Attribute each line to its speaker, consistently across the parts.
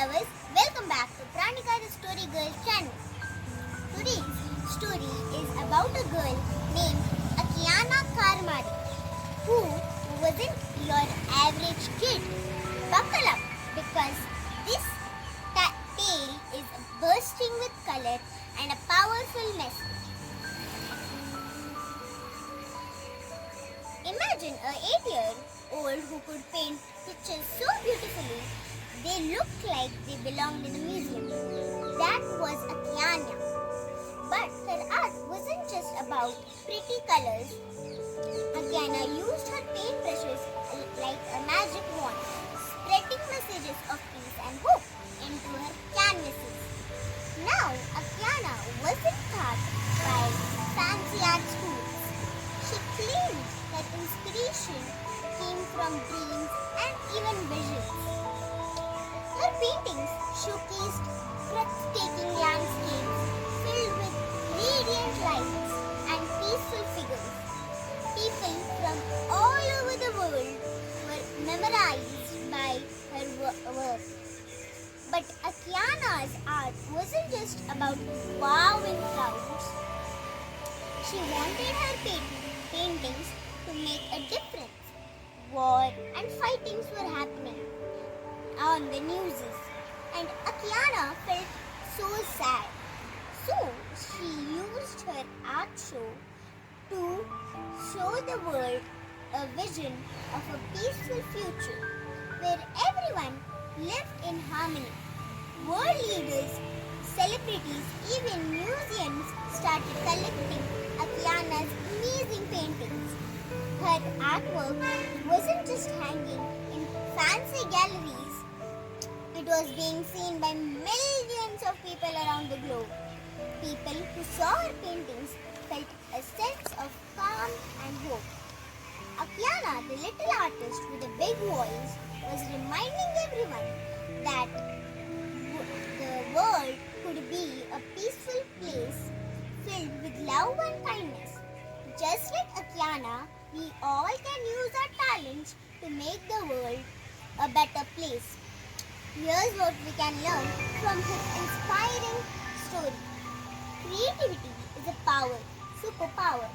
Speaker 1: lovers, welcome back to Praanika the Story Girl channel. Today's story is about a girl named Akiane Kramarik who wasn't your average kid. Buckle up because this tale is bursting with color and a powerful message. Imagine a 8-year-old who could paint pictures so beautifully they looked like they belonged in a museum. That was Akiane. But her art wasn't just about pretty colors. Akiane used her paintbrushes like a magic wand, spreading messages of peace and hope into her canvases. Now, Akiane wasn't taught by fancy art schools. She claimed that inspiration came from dreams and even visions. Her paintings showcased breathtaking landscapes filled with radiant lights and peaceful figures. People from all over the world were mesmerized by her work. But Akiane's art wasn't just about wowing crowds. She wanted her paintings to make a difference. War and fightings were happening on the news, and Akiane felt so sad. So she used her art show to show the world a vision of a peaceful future where everyone lived in harmony. World leaders, celebrities, even museums started collecting Akiane's amazing paintings. Her artwork wasn't just hanging in fancy galleries. It was being seen by millions of people around the globe. People who saw her paintings felt a sense of calm and hope. Akiane, the little artist with a big voice, was reminding everyone that the world could be a peaceful place filled with love and kindness. Just like Akiane, we all can use our talents to make the world a better place. Here's what we can learn from her inspiring story. Creativity is a power, superpower.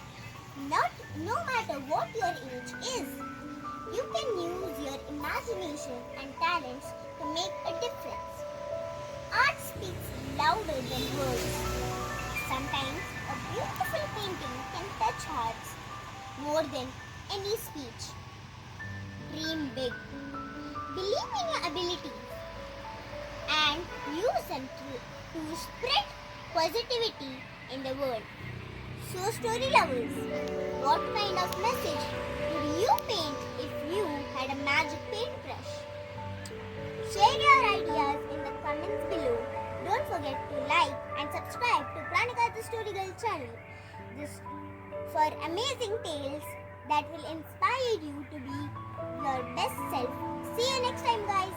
Speaker 1: No matter what your age is, you can use your imagination and talents to make a difference. Art speaks louder than words. Sometimes a beautiful painting can touch hearts more than any speech. Dream big. Believe in your abilities and use them to spread positivity in the world. So, story lovers, what kind of message would you paint if you had a magic paintbrush? Share your ideas in the comments below. Don't forget to like and subscribe to Praanika the Story Girl channel for amazing tales that will inspire you to be your best self. See you next time, guys.